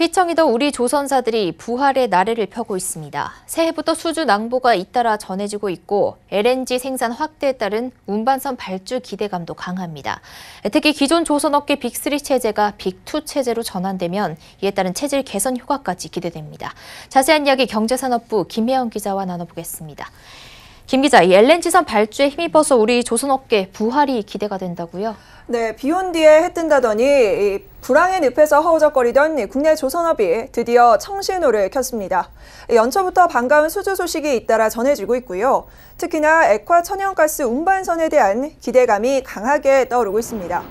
휘청이던 우리 조선사들이 부활의 나래를 펴고 있습니다. 새해부터 수주 낭보가 잇따라 전해지고 있고 LNG 생산 확대에 따른 운반선 발주 기대감도 강합니다. 특히 기존 조선업계 빅3 체제가 빅2 체제로 전환되면 이에 따른 체질 개선 효과까지 기대됩니다. 자세한 이야기 경제산업부 김혜영 기자와 나눠보겠습니다. 김 기자, 이 LNG선 발주에 힘입어서 우리 조선업계 부활이 기대가 된다고요? 네, 비온 뒤에 해 뜬다더니 불황의 늪에서 허우적거리던 국내 조선업이 드디어 청신호를 켰습니다. 연초부터 반가운 수주 소식이 잇따라 전해지고 있고요. 특히나 액화 천연가스 운반선에 대한 기대감이 강하게 떠오르고 있습니다.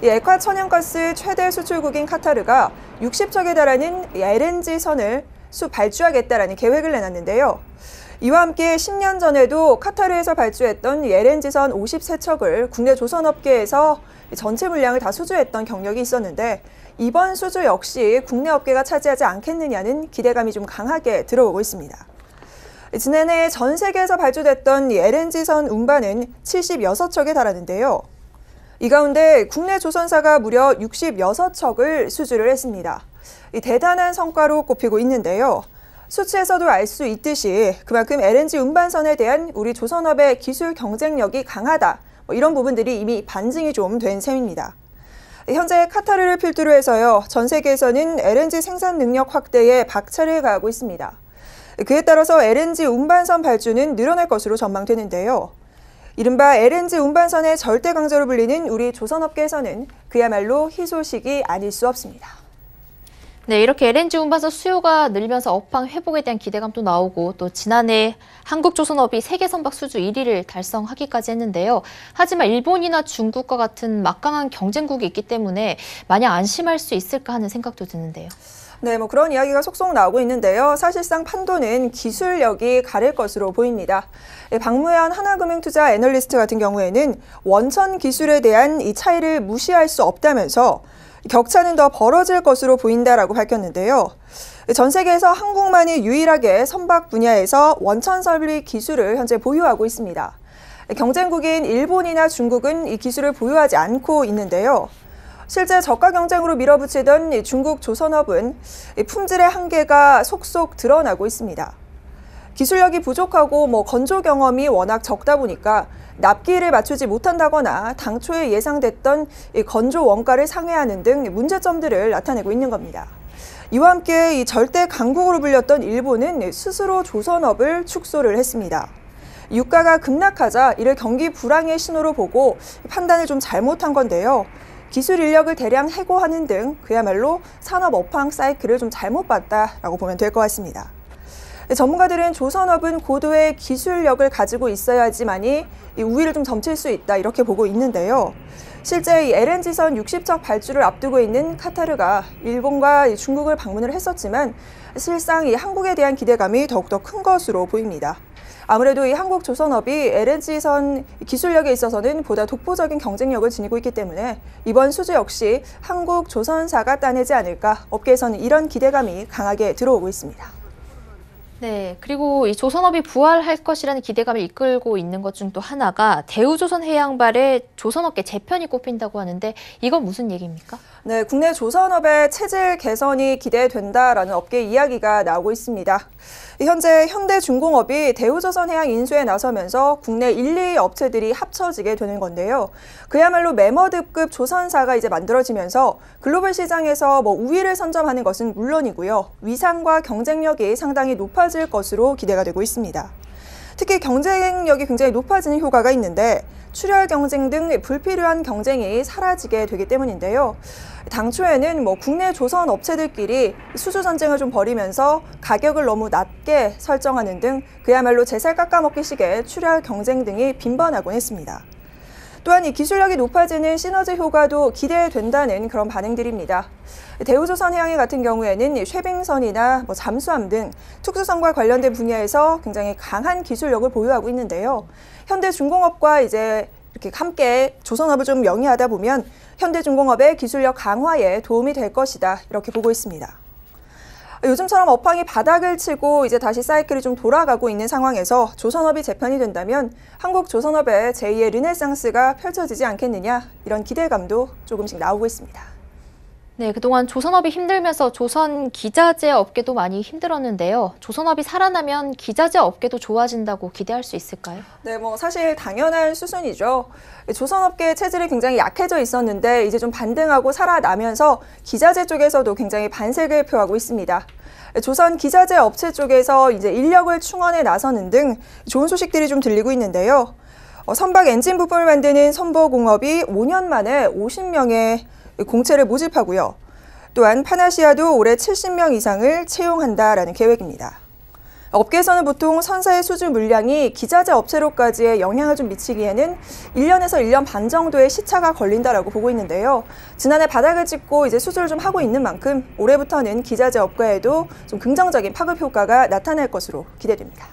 이 액화 천연가스 최대 수출국인 카타르가 60척에 달하는 LNG선을 발주하겠다라는 계획을 내놨는데요. 이와 함께 10년 전에도 카타르에서 발주했던 LNG선 53척을 국내 조선업계에서 전체 물량을 다 수주했던 경력이 있었는데 이번 수주 역시 국내 업계가 차지하지 않겠느냐는 기대감이 좀 강하게 들어오고 있습니다. 지난해 전 세계에서 발주됐던 LNG선 운반은 76척에 달하는데요. 이 가운데 국내 조선사가 무려 66척을 수주를 했습니다. 대단한 성과로 꼽히고 있는데요. 수치에서도 알 수 있듯이 그만큼 LNG 운반선에 대한 우리 조선업의 기술 경쟁력이 강하다. 이런 부분들이 이미 반증이 좀 된 셈입니다. 현재 카타르를 필두로 해서요. 전 세계에서는 LNG 생산 능력 확대에 박차를 가하고 있습니다. 그에 따라서 LNG 운반선 발주는 늘어날 것으로 전망되는데요. 이른바 LNG 운반선의 절대 강자로 불리는 우리 조선업계에서는 그야말로 희소식이 아닐 수 없습니다. 네, 이렇게 LNG 운반선 수요가 늘면서 업황 회복에 대한 기대감도 나오고 또 지난해 한국조선업이 세계 선박 수주 1위를 달성하기까지 했는데요. 하지만 일본이나 중국과 같은 막강한 경쟁국이 있기 때문에 마냥 안심할 수 있을까 하는 생각도 드는데요. 네, 그런 이야기가 속속 나오고 있는데요. 사실상 판도는 기술력이 가릴 것으로 보입니다. 박무현 하나금융투자 애널리스트 같은 경우에는 원천 기술에 대한 이 차이를 무시할 수 없다면서 격차는 더 벌어질 것으로 보인다라고 밝혔는데요. 전 세계에서 한국만이 유일하게 선박 분야에서 원천 설비 기술을 현재 보유하고 있습니다. 경쟁국인 일본이나 중국은 이 기술을 보유하지 않고 있는데요. 실제 저가 경쟁으로 밀어붙이던 중국 조선업은 품질의 한계가 속속 드러나고 있습니다. 기술력이 부족하고 건조 경험이 워낙 적다 보니까 납기를 맞추지 못한다거나 당초에 예상됐던 건조 원가를 상회하는 등 문제점들을 나타내고 있는 겁니다. 이와 함께 이 절대 강국으로 불렸던 일본은 스스로 조선업을 축소를 했습니다. 유가가 급락하자 이를 경기 불황의 신호로 보고 판단을 좀 잘못한 건데요. 기술 인력을 대량 해고하는 등 그야말로 산업 업황 사이클을 좀 잘못 봤다라고 보면 될 것 같습니다. 전문가들은 조선업은 고도의 기술력을 가지고 있어야지만이 우위를 좀 점칠 수 있다 이렇게 보고 있는데요. 실제 이 LNG선 60척 발주를 앞두고 있는 카타르가 일본과 중국을 방문을 했었지만 실상 이 한국에 대한 기대감이 더욱더 큰 것으로 보입니다. 아무래도 이 한국 조선업이 LNG선 기술력에 있어서는 보다 독보적인 경쟁력을 지니고 있기 때문에 이번 수주 역시 한국 조선사가 따내지 않을까 업계에서는 이런 기대감이 강하게 들어오고 있습니다. 네, 그리고 이 조선업이 부활할 것이라는 기대감을 이끌고 있는 것 중 또 하나가 대우조선해양발의 조선업계 재편이 꼽힌다고 하는데 이건 무슨 얘기입니까? 네, 국내 조선업의 체질 개선이 기대된다라는 업계 이야기가 나오고 있습니다. 현재 현대중공업이 대우조선해양 인수에 나서면서 국내 1, 2위 업체들이 합쳐지게 되는 건데요. 그야말로 메머드급 조선사가 이제 만들어지면서 글로벌 시장에서 우위를 선점하는 것은 물론이고요. 위상과 경쟁력이 상당히 높아질 것으로 기대가 되고 있습니다. 특히 경쟁력이 굉장히 높아지는 효과가 있는데 출혈 경쟁 등 불필요한 경쟁이 사라지게 되기 때문인데요. 당초에는 국내 조선 업체들끼리 수주 전쟁을 좀 벌이면서 가격을 너무 낮게 설정하는 등 그야말로 제살 깎아먹기식의 출혈 경쟁 등이 빈번하곤 했습니다. 또한 이 기술력이 높아지는 시너지 효과도 기대된다는 그런 반응들입니다. 대우조선해양이 같은 경우에는 쉐빙선이나 잠수함 등 특수선과 관련된 분야에서 굉장히 강한 기술력을 보유하고 있는데요. 현대중공업과 이제 이렇게 함께 조선업을 좀 영위하다 보면 현대중공업의 기술력 강화에 도움이 될 것이다 이렇게 보고 있습니다. 요즘처럼 업황이 바닥을 치고 이제 다시 사이클이 좀 돌아가고 있는 상황에서 조선업이 재편이 된다면 한국 조선업의 제2의 르네상스가 펼쳐지지 않겠느냐 이런 기대감도 조금씩 나오고 있습니다. 네, 그동안 조선업이 힘들면서 조선 기자재 업계도 많이 힘들었는데요. 조선업이 살아나면 기자재 업계도 좋아진다고 기대할 수 있을까요? 네, 사실 당연한 수순이죠. 조선업계 체질이 굉장히 약해져 있었는데 이제 좀 반등하고 살아나면서 기자재 쪽에서도 굉장히 반색을 표하고 있습니다. 조선 기자재 업체 쪽에서 이제 인력을 충원해 나서는 등 좋은 소식들이 좀 들리고 있는데요. 선박 엔진 부품을 만드는 선보공업이 5년 만에 50명의 공채를 모집하고요. 또한 파나시아도 올해 70명 이상을 채용한다라는 계획입니다. 업계에서는 보통 선사의 수주 물량이 기자재 업체로까지의 영향을 좀 미치기에는 1년에서 1년 반 정도의 시차가 걸린다라고 보고 있는데요. 지난해 바닥을 찍고 이제 수주를 좀 하고 있는 만큼 올해부터는 기자재 업계에도 좀 긍정적인 파급 효과가 나타날 것으로 기대됩니다.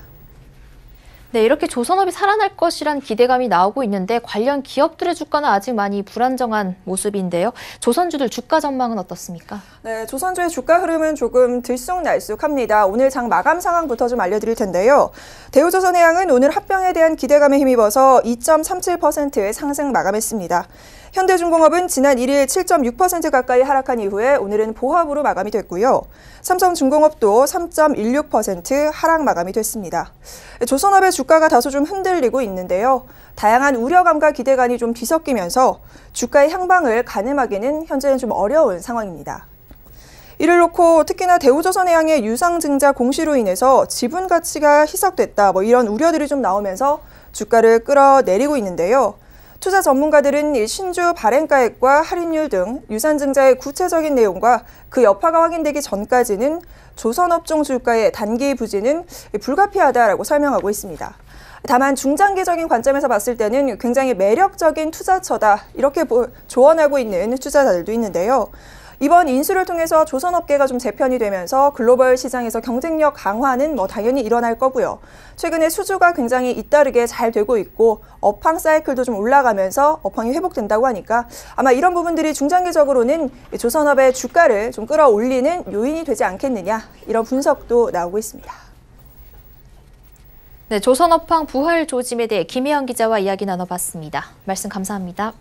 네, 이렇게 조선업이 살아날 것이란 기대감이 나오고 있는데 관련 기업들의 주가는 아직 많이 불안정한 모습인데요. 조선주들 주가 전망은 어떻습니까? 네, 조선주의 주가 흐름은 조금 들쑥날쑥합니다. 오늘 장 마감 상황부터 좀 알려드릴 텐데요. 대우조선해양은 오늘 합병에 대한 기대감에 힘입어서 2.37%의 상승 마감했습니다. 현대중공업은 지난 1일 7.6% 가까이 하락한 이후에 오늘은 보합으로 마감이 됐고요. 삼성중공업도 3.16% 하락 마감이 됐습니다. 조선업의 주가가 다소 좀 흔들리고 있는데요. 다양한 우려감과 기대감이 좀 뒤섞이면서 주가의 향방을 가늠하기는 현재는 좀 어려운 상황입니다. 이를 놓고 특히나 대우조선해양의 유상증자 공시로 인해서 지분 가치가 희석됐다 이런 우려들이 좀 나오면서 주가를 끌어내리고 있는데요. 투자 전문가들은 신주 발행가액과 할인율 등 유상증자의 구체적인 내용과 그 여파가 확인되기 전까지는 조선업종 주가의 단기 부진은 불가피하다라고 설명하고 있습니다. 다만 중장기적인 관점에서 봤을 때는 굉장히 매력적인 투자처다 이렇게 조언하고 있는 투자자들도 있는데요. 이번 인수를 통해서 조선업계가 좀 재편이 되면서 글로벌 시장에서 경쟁력 강화는 당연히 일어날 거고요. 최근에 수주가 굉장히 잇따르게 잘 되고 있고 업황 사이클도 좀 올라가면서 업황이 회복된다고 하니까 아마 이런 부분들이 중장기적으로는 조선업의 주가를 좀 끌어올리는 요인이 되지 않겠느냐 이런 분석도 나오고 있습니다. 네, 조선업황 부활 조짐에 대해 김혜영 기자와 이야기 나눠봤습니다. 말씀 감사합니다.